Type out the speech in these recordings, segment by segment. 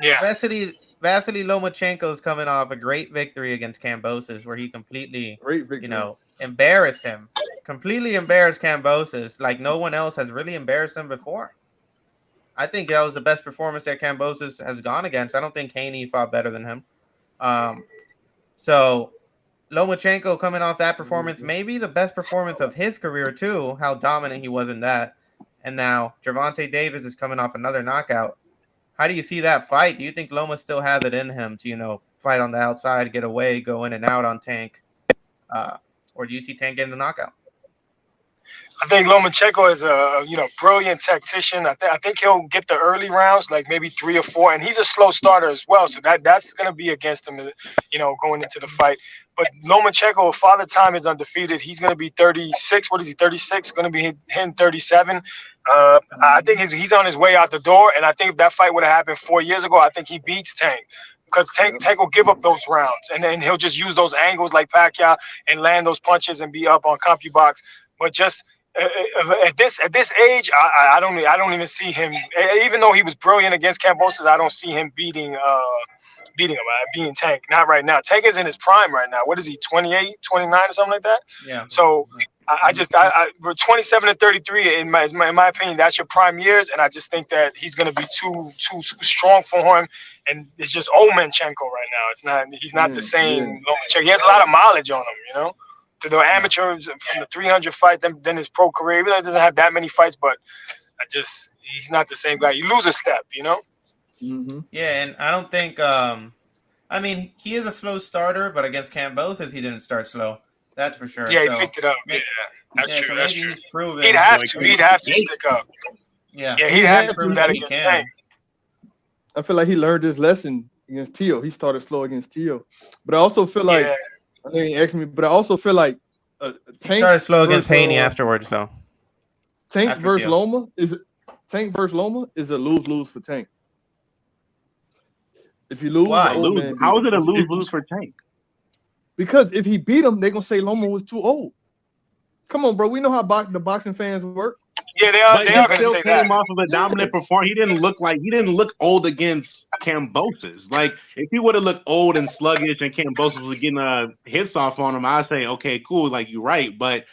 Yeah. Vasiliy Lomachenko is coming off a great victory against Kambosos, where he completely, Great victory. embarrassed him. Completely embarrassed Kambosos like no one else has really embarrassed him before. I think that was the best performance that Kambosos has gone against. I don't think Haney fought better than him. Um, so Lomachenko coming off that performance, maybe the best performance of his career too. How dominant he was in that, and now Gervonta Davis is coming off another knockout. How do you see that fight? Do you think Loma still has it in him to fight on the outside, get away, go in and out on Tank, uh, or do you see Tank getting the knockout? I think Lomachenko is a brilliant tactician. I think he'll get the early rounds, like maybe 3 or 4, and he's a slow starter as well. So that's going to be against him, going into the fight. But Lomachenko, Father Time is undefeated. He's going to be 36. What is he? 36. Going to be hitting 37. I think he's on his way out the door. And I think if that fight would have happened 4 years ago, I think he beats Tank. Because Tank will give up those rounds, and then he'll just use those angles like Pacquiao and land those punches and be up on CompuBox. But just at this age, I don't even see him. Even though he was brilliant against Kambosos, I don't see him beating Tank. Not right now. Tank is in his prime right now. What is he? 28, 29, or something like that. Yeah. So we're 27 and 33 in my opinion. That's your prime years, and I just think that he's going to be too strong for him. And it's just Lomachenko right now. It's not. He's not the same Lomachenko. He has a lot of mileage on him, to the amateurs from the 300 fight, then his pro career. Even though he doesn't have that many fights, but he's not the same guy. You lose a step. Mm-hmm. Yeah, and I don't think. I mean, he is a slow starter, but against Kambosos, he didn't start slow. That's for sure. Yeah, he picked it up. Yeah, that's true. So That's maybe true. he's proven. He'd have to stick up. Yeah, Yeah, he'd have to prove that against Tank. I feel like he learned his lesson against Tio. He started slow against Tio, but I also feel like I think he asked me, but I also feel like Tank started slow against Haney afterwards. So Tank versus Loma is a lose for Tank. If you lose, how is it a lose for Tank? Because if he beat him, they're gonna say Loma was too old. Come on, bro. We know how the boxing fans work. Yeah, they are. They are going to say that. Came off of a dominant performance. He didn't look old against Kambosos. Like if he would have looked old and sluggish, and Kambosos was getting hits off on him, I'd say okay, cool. Like you're right, but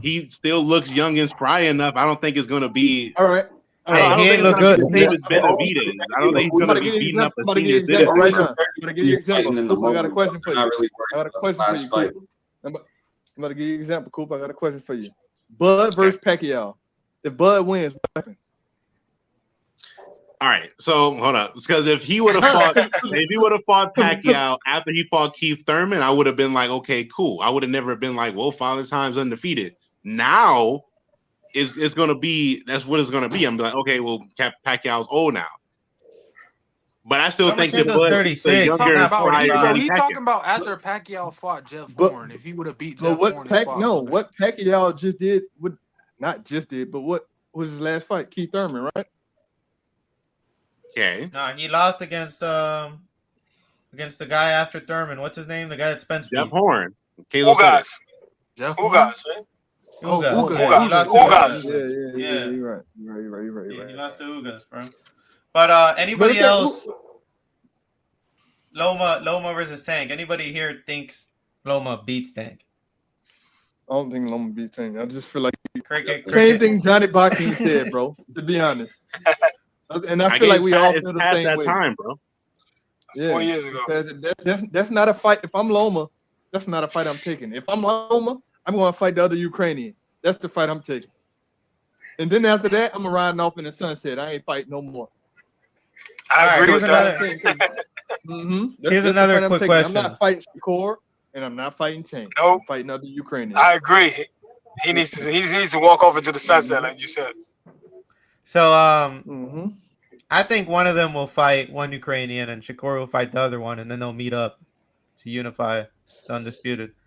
he still looks young and spry enough. I don't think it's going to be all right. He ain't look good. I don't think he's going to be beating up a senior citizen right now. I'm going to give you an example. I got a question for you. I got a question for you, Coop. I'm about to give you an example, Coop. I got a question for you. Bud versus Pacquiao. If Bud wins, what happens? All right, so hold up, because if he would have fought Pacquiao after he fought Keith Thurman, I would have been like, okay, cool. I would have never been like, well, Father Time's undefeated. Now it's gonna be that's what it's gonna be. I'm like, okay, well, Pacquiao's old now, but I still think that Bud 36. He's not 45. He's talking about after Pacquiao fought Jeff Horn. If he would have beat Jeff Horn, what Pacquiao just did not just did, but what was his last fight? Keith Thurman, right? Okay. No, he lost against the guy after Thurman. What's his name? The guy that Spence beat. Jeff Horn. Ugas. Jeff Ugas, right? Ugas. Yeah. You're right. He lost to Ugas, bro. But anybody else? Loma versus Tank. Anybody here thinks Loma beats Tank? I don't think Loma beats Tank. I just feel like Cricket. Same thing Johnny Boxing said, bro. To be honest, and I feel like we all feel the same way. Time, bro. Yeah, 4 years ago. That's not a fight. If I'm Loma, that's not a fight I'm taking. If I'm Loma, I'm going to fight the other Ukrainian. That's the fight I'm taking. And then after that, I'm riding off in the sunset. I ain't fighting no more. I agree with that. Here's another quick question. I'm not fighting Shakur, and I'm not fighting Tank. Nope. I'm fighting other Ukrainians. I agree. He needs to walk over to the sunset, like you said. So I think one of them will fight one Ukrainian, and Shakur will fight the other one, and then they'll meet up to unify the undisputed.